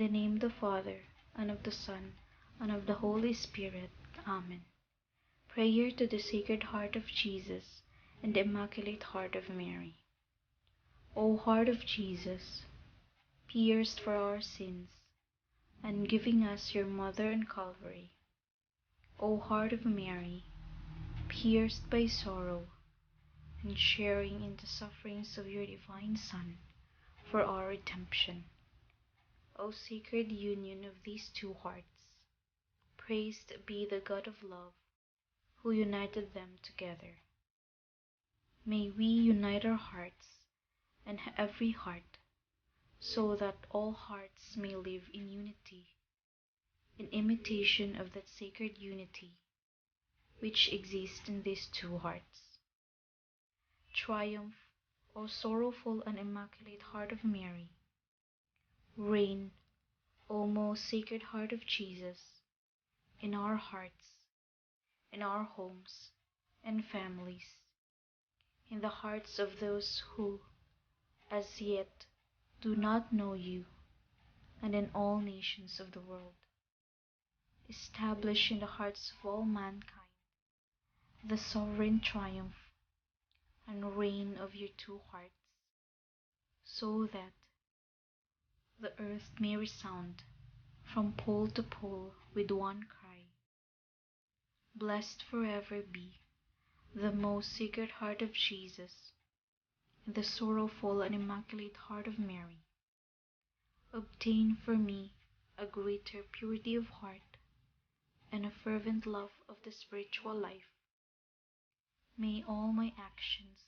the name of the Father, and of the Son, and of the Holy Spirit. Amen. Prayer to the Sacred Heart of Jesus and the Immaculate Heart of Mary. O Heart of Jesus, pierced for our sins, and giving us your Mother in Calvary. O Heart of Mary, pierced by sorrow, and sharing in the sufferings of your divine Son for our redemption. O sacred union of these two hearts, praised be the God of love, who united them together. May we unite our hearts and every heart, so that all hearts may live in unity, in imitation of that sacred unity which exists in these two hearts. Triumph, O sorrowful and immaculate Heart of Mary. Reign, O most Sacred Heart of Jesus, in our hearts, in our homes and families, in the hearts of those who, as yet, do not know you, and in all nations of the world. Establish in the hearts of all mankind the sovereign triumph and reign of your two hearts, so that the earth may resound from pole to pole with one cry. Blessed forever be the most Sacred Heart of Jesus, and the sorrowful and immaculate Heart of Mary. Obtain for me a greater purity of heart and a fervent love of the spiritual life. May all my actions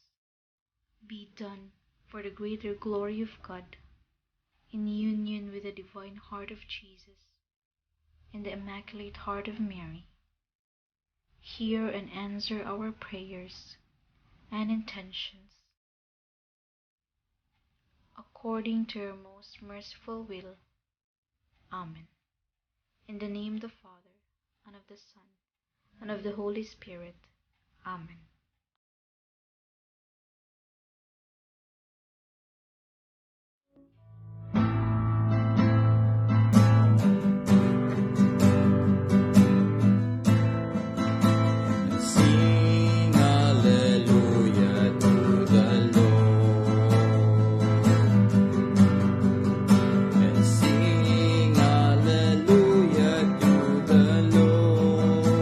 be done for the greater glory of God, in union with the divine Heart of Jesus and the Immaculate Heart of Mary. Hear and answer our prayers and intentions, according to your most merciful will. Amen. In the name of the Father, and of the Son, and of the Holy Spirit. Amen. Sing hallelujah to the Lord, and sing hallelujah to the Lord,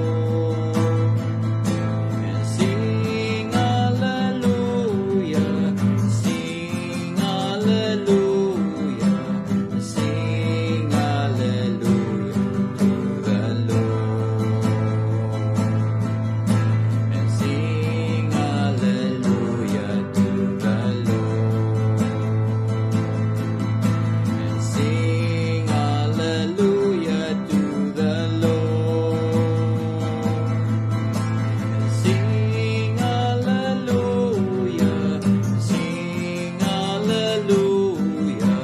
and sing hallelujah, sing hallelujah, sing hallelujah to the Lord. And sing hallelujah to the Lord. And sing hallelujah to the Lord. And sing hallelujah, sing hallelujah,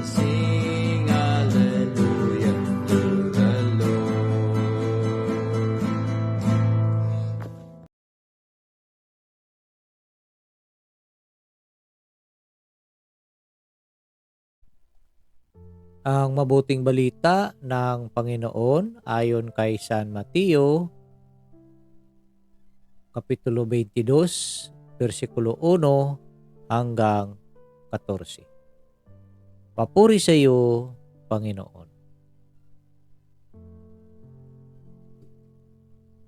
sing hallelujah to the Lord. Ang mabuting balita ng Panginoon ayon kay San Mateo, Kapitulo 22, versikulo 1 hanggang 14. Papuri sa iyo, Panginoon.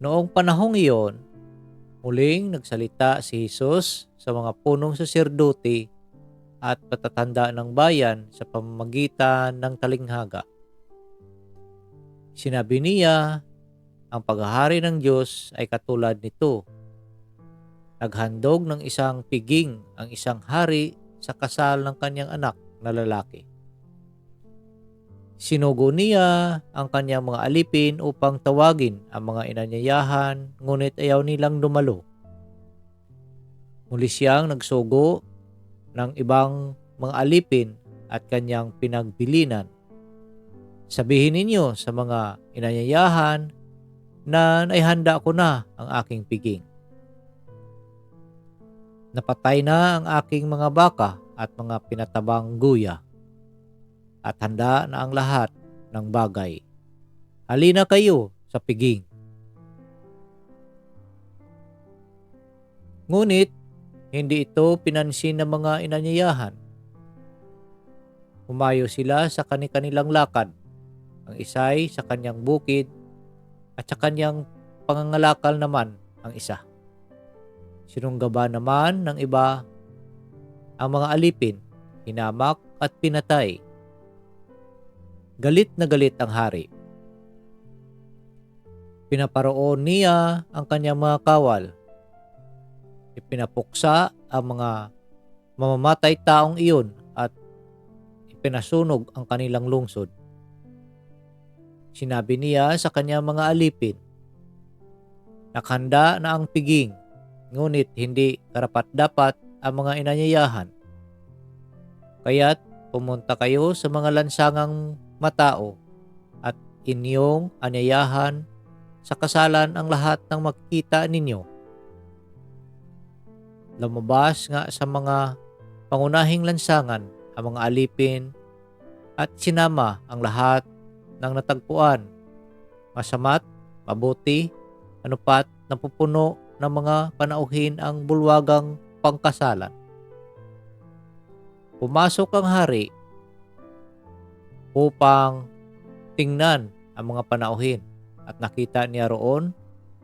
Noong panahong iyon, muling nagsalita si Jesus sa mga punong saserdote at patatanda ng bayan sa pamamagitan ng talinghaga. Sinabi niya, ang paghahari ng Diyos ay katulad nito. Naghandog ng isang piging ang isang hari sa kasal ng kanyang anak na lalaki. Sinugo niya ang kanyang mga alipin upang tawagin ang mga inanyayahan, ngunit ayaw nilang dumalo. Muli siyang nagsugo ng ibang mga alipin at kanyang pinagbilinan. Sabihin ninyo sa mga inanyayahan na naihanda ko na ang aking piging. Napatay na ang aking mga baka at mga pinatabang guya. at handa na ang lahat ng bagay. Halina kayo sa piging. Ngunit, hindi ito pinansin ng mga inanyayahan. Humayo sila sa kani-kanilang lakad, ang isa'y sa kanyang bukid at sa kanyang pangangalakal naman ang isa. Sinunggaba naman ng iba ang mga alipin, hinamak at pinatay. Galit na galit ang hari. Pinaparoon niya ang kanyang mga kawal. Ipinapuksa ang mga mamamatay taong iyon at ipinasunog ang kanilang lungsod. Sinabi niya sa kanyang mga alipin, "Nakhanda na ang piging, ngunit hindi karapat-dapat ang mga inanyayahan. Kaya't pumunta kayo sa mga lansangang matao at inyong anyayahan sa kasalan ang lahat ng makikita ninyo." Lumabas nga sa mga pangunahing lansangan ang mga alipin at sinama ang lahat ng natagpuan, masama't mabuti, anupat napupuno ng mga panauhin ang bulwagang pangkasalan. Pumasok ang hari upang tingnan ang mga panauhin at nakita niya roon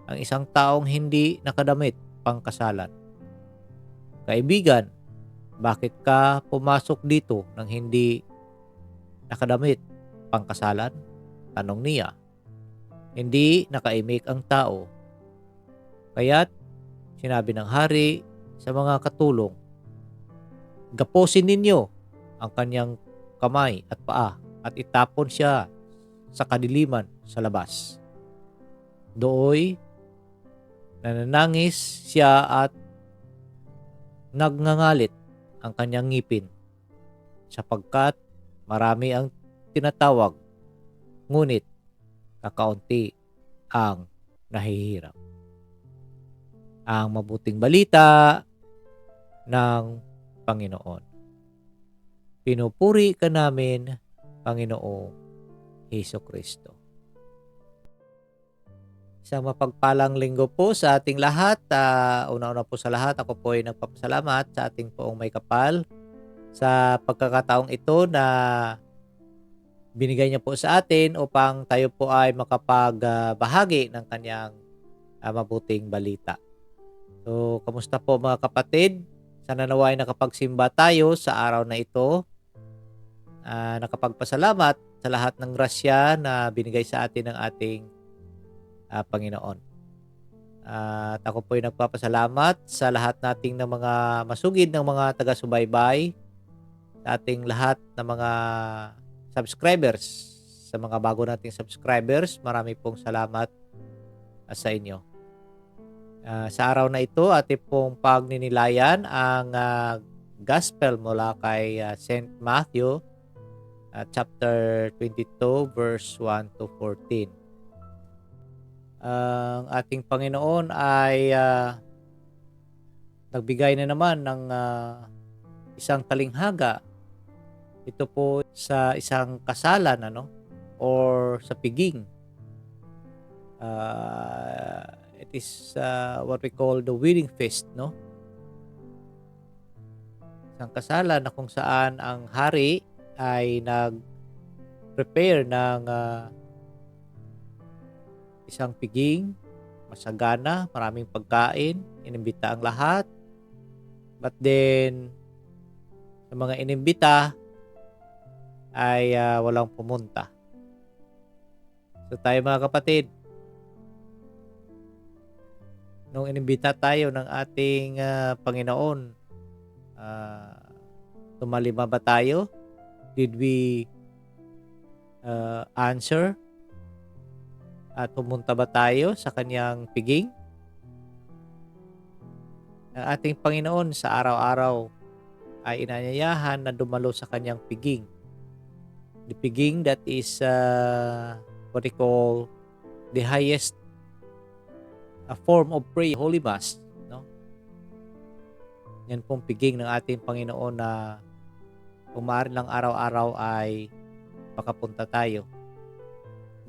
ang isang taong hindi nakadamit pangkasalan. "Kaibigan, bakit ka pumasok dito nang hindi nakadamit pangkasalan?" tanong niya. Hindi nakaimik ang tao. Kaya't sinabi ng hari sa mga katulong, "Gapusin ninyo ang kanyang kamay at paa at itapon siya sa kadiliman sa labas." Dooy nananangis siya at nagngangalit ang kanyang ngipin, sapagkat marami ang tinatawag, ngunit kakaunti ang nahihirap. Ang mabuting balita ng Panginoon. Pinupuri ka namin, Panginoong Hesukristo. Isang mapagpalang linggo po sa ating lahat. Una-una po sa lahat, ako po ay nagpapasalamat sa ating poong may kapal sa pagkakataong ito na binigay niya po sa atin upang tayo po ay makapagbahagi ng kanyang mabuting balita. So, kamusta po mga kapatid? Sana naway nakapagsimba tayo sa araw na ito. Nakapagpasalamat sa lahat ng grasya na binigay sa atin ng ating Panginoon. At ako po ay nagpapasalamat sa lahat nating ng mga masugid ng mga taga-subaybay, sa ating lahat ng mga subscribers, sa mga bago nating subscribers. Marami pong salamat sa inyo. Sa araw na ito, ating pong pagninilayan ang Gospel mula kay St. Matthew, chapter 22, verse 1 to 14. Ang ating Panginoon ay nagbigay na naman ng isang talinghaga. Ito po sa isang kasalan, or sa piging. It is what we call the wedding feast, Isang kasalan na kung saan ang hari ay nag-prepare ng isang piging, masagana, maraming pagkain, inimbita ang lahat. But then, sa mga inimbita ay walang pumunta. So tayo mga kapatid, nung inimbita tayo ng ating Panginoon, tumalima ba tayo? Did we answer? At pumunta ba tayo sa kanyang piging? Ang ating Panginoon sa araw-araw ay inanyayahan na dumalo sa kanyang piging. The piging that is what we call the highest form of prayer, Holy Mass. Yan pong piging ng ating Panginoon na kung maaari lang araw-araw ay makapunta tayo.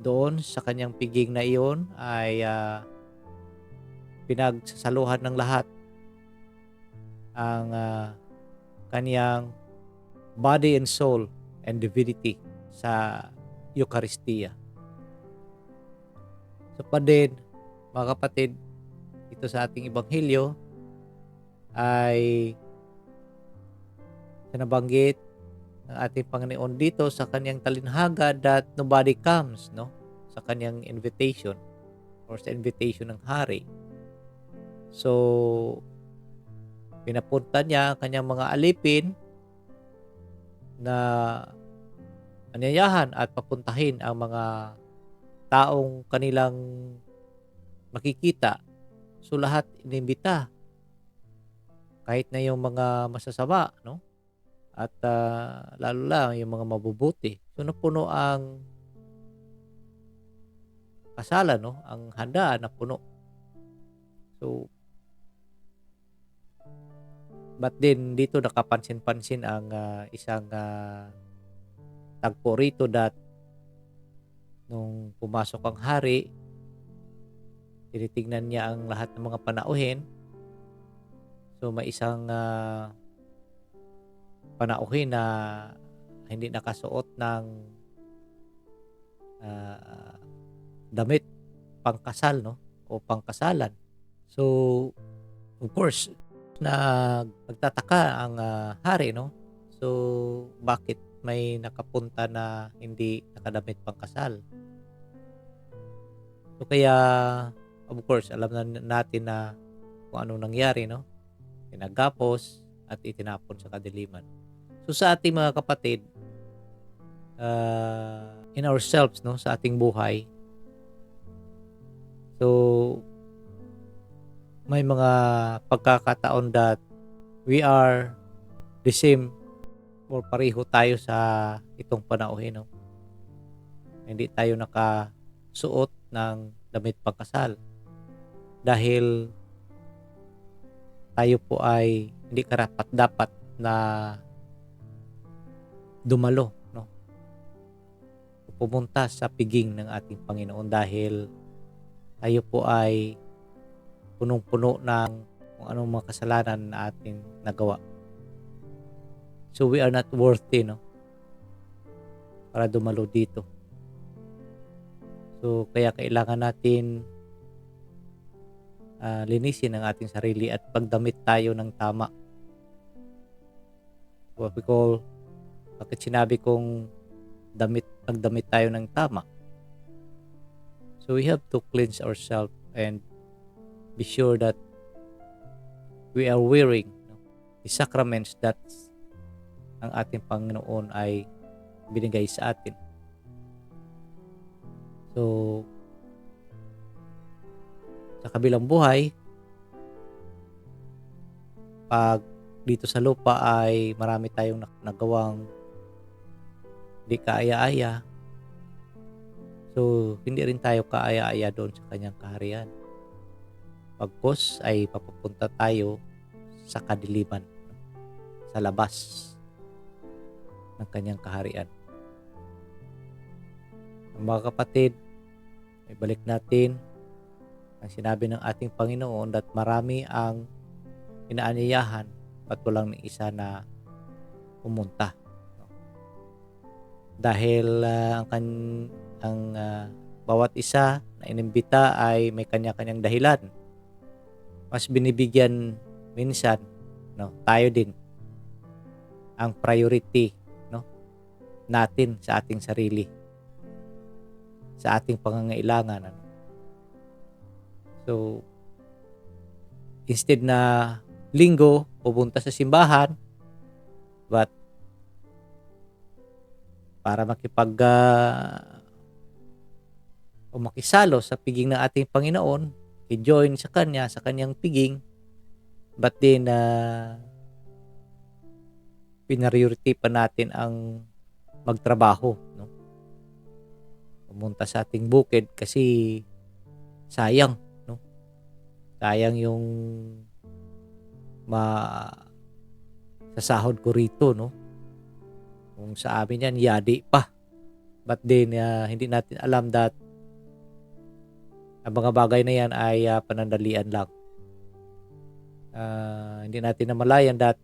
Doon sa kanyang piging na iyon ay pinagsasaluhan ng lahat ang kaniyang body and soul and divinity sa Eucharistia. So pa din, mga kapatid, ito sa ating Ebanghelyo ay nabanggit ng ating Panginoon dito sa kanyang talinhaga that nobody comes, no? Sa kanyang invitation or sa invitation ng hari. So, pinapunta niya ang kanyang mga alipin na anyayahan at papuntahin ang mga taong kanilang makikita. So, lahat inimbita. Kahit na yung mga masasama, no? At lalo lang yung mga mabubuti. So napuno ang kasalan, no? Ang handaan na puno. So but din dito nakapansin-pansin ang isang tagpo rito that nung pumasok ang hari, tinitingnan niya ang lahat ng mga panauhin. So may isang panauhin na hindi nakasuot ng damit pangkasal, no? O pangkasalan. So, of course, nagtataka ang hari, no? So, bakit may nakapunta na hindi nakadamit pangkasal? So, kaya, of course, alam na natin na kung anong nangyari, no? Pinagapos at itinapon sa kadiliman. So sa ating mga kapatid, in ourselves, no, sa ating buhay, so may mga pagkakataon that we are the same or pareho tayo sa itong panauhin, no? Hindi tayo nakasuot ng damit pangkasal dahil tayo po ay hindi karapat-dapat na dumalo, no? Pumunta sa piging ng ating Panginoon dahil tayo po ay punong-puno ng kung anong mga kasalanan na ating nagawa. So we are not worthy, no? Para dumalo dito. So kaya kailangan natin linisin ang ating sarili at pagdamit tayo ng tama. What we call, bakit sinabi kong pagdamit tayo ng tama? So we have to cleanse ourselves and be sure that we are wearing, no, the sacraments that ang ating Panginoon ay binigay sa atin. So, sa kabilang buhay, pag dito sa lupa ay marami tayong nagawang di kaaya-aya. So, hindi rin tayo kaaya-aya doon sa kanyang kaharian. Pagkos ay papupunta tayo sa kadiliman, sa labas ng kanyang kaharian. Mga kapatid, ibalik natin ang sinabi ng ating Panginoon that marami ang inaanyayahan at walang ni isa na pumunta. Dahil ang bawat isa na inimbita ay may kanya-kanyang dahilan. Mas binibigyan minsan, no, tayo din ang priority, no, natin sa ating sarili, sa ating pangangailangan. Ano? So, instead na linggo pupunta sa simbahan, but para o makisalo sa piging ng ating Panginoon, i-join sa kanya, sa kanyang piging, but then pinariority pa natin ang magtrabaho, no? Pumunta sa ating bukid kasi sayang, no? Sayang yung sasahod ko rito, no? Kung sa amin yan, yadi pa. But then, hindi natin alam that ang mga bagay na yan ay panandalian lang. Hindi natin namalayan that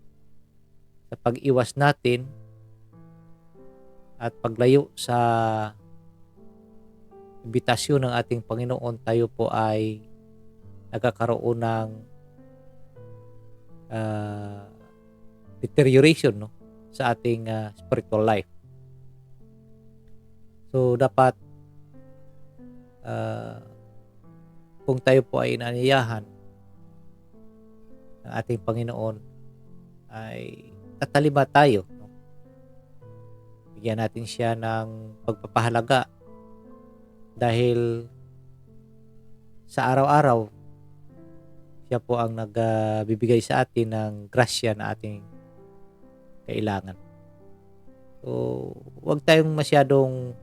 sa pag-iwas natin at paglayo sa imbitasyon ng ating Panginoon, tayo po ay nagkakaroon ng deterioration, no, sa ating spiritual life. So, dapat kung tayo po ay inaanyayahan ng ating Panginoon, ay tatalima tayo, no? Bigyan natin siya ng pagpapahalaga dahil sa araw-araw siya po ang nagbibigay sa atin ng grasya na ating kailangan. So, huwag tayong masyadong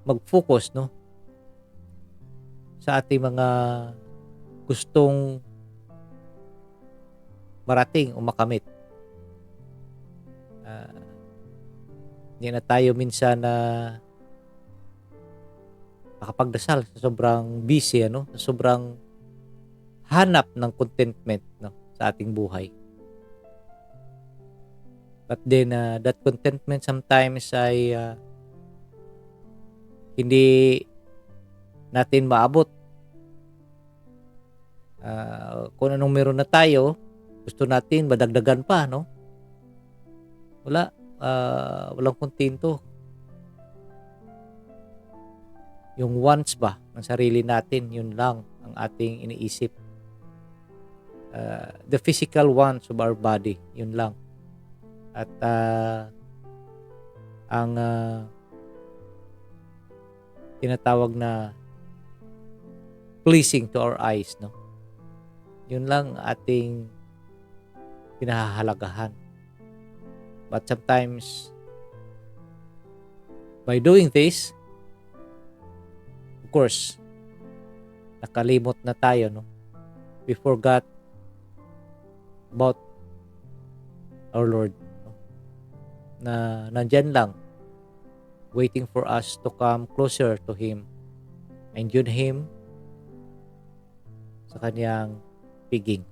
mag-focus, no, sa ating mga gustong marating o makamit. Hindi na tayo minsan na makapagdasal sa sobrang busy, sa sobrang hanap ng contentment, no, sa ating buhay. But then that contentment sometimes ay hindi natin maabot. Kung anong meron na tayo, gusto natin madagdagan pa, no? Walang kontento. Yung wants ba ng sarili natin, yun lang ang ating iniisip. The physical wants of our body, yun lang. At ang tinatawag na pleasing to our eyes, no? Yun lang ating pinahahalagahan. But sometimes, by doing this, of course, nakalimot na tayo, no? We forgot about our Lord, no? Na nandyan lang, waiting for us to come closer to Him and join Him sa kanyang piging.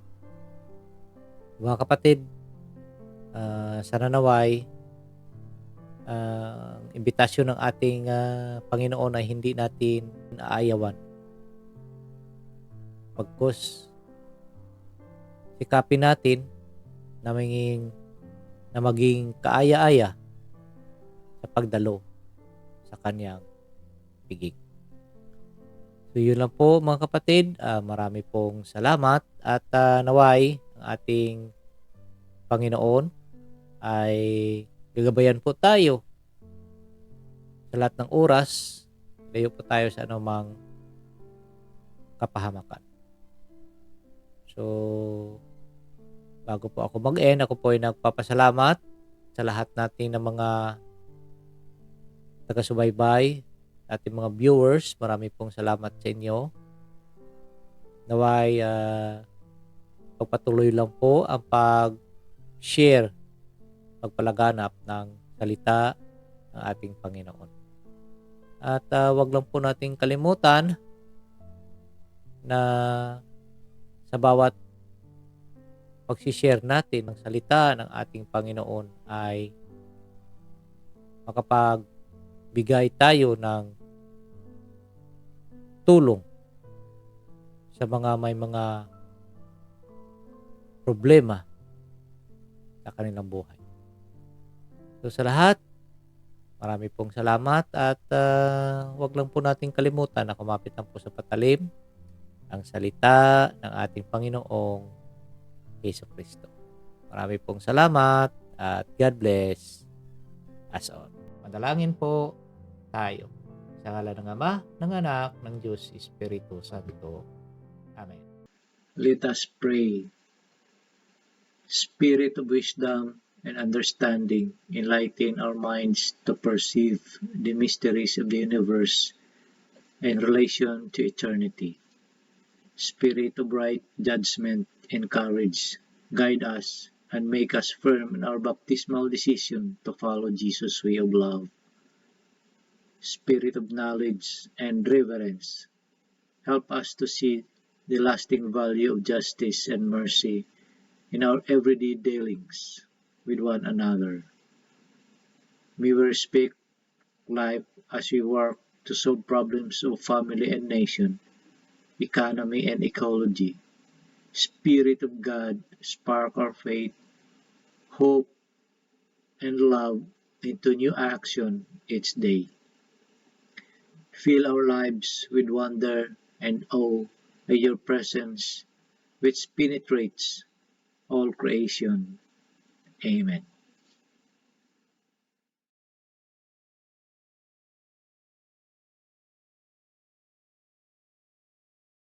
Mga kapatid, sana naway ang imbitasyon ng ating Panginoon ay hindi natin naayawan. Pagkus sikapin natin na maging kaaya-aya sa pagdalo sa kanyang piging. So yun lang po mga kapatid, marami pong salamat at naway ang ating Panginoon ay gagabayan po tayo sa lahat ng oras, layo po tayo sa anumang kapahamakan. So bago po ako mag-end, ako po ay nagpapasalamat sa lahat natin ng mga taga-subaybay, ating mga viewers. Marami pong salamat sa inyo. Naway pagpatuloy lang po ang pag-share, pagpalaganap ng salita ng ating Panginoon. At wag lang po nating kalimutan na sa bawat pag-share natin ng salita ng ating Panginoon ay makapagbigay tayo ng tulong sa mga may mga problema sa kanilang buhay. So sa lahat, marami pong salamat at wag lang po nating kalimutan na kumapit lang po sa patalim ang salita ng ating Panginoong Jesucristo. Marami pong salamat at God bless us all. Madalangin po tayo. Sa ngalan ng Ama, ng Anak, ng Diyos, Espiritu Santo. Amen. Let us pray. Spirit of wisdom and understanding, enlighten our minds to perceive the mysteries of the universe in relation to eternity. Spirit of right judgment and courage, guide us and make us firm in our baptismal decision to follow Jesus' way of love. Spirit of knowledge and reverence, help us to see the lasting value of justice and mercy in our everyday dealings with one another. May we respect life as we work to solve problems of family and nation, economy and ecology. Spirit of God, spark our faith, hope, and love into new action each day. Fill our lives with wonder and awe by your presence, which penetrates all creation. Amen.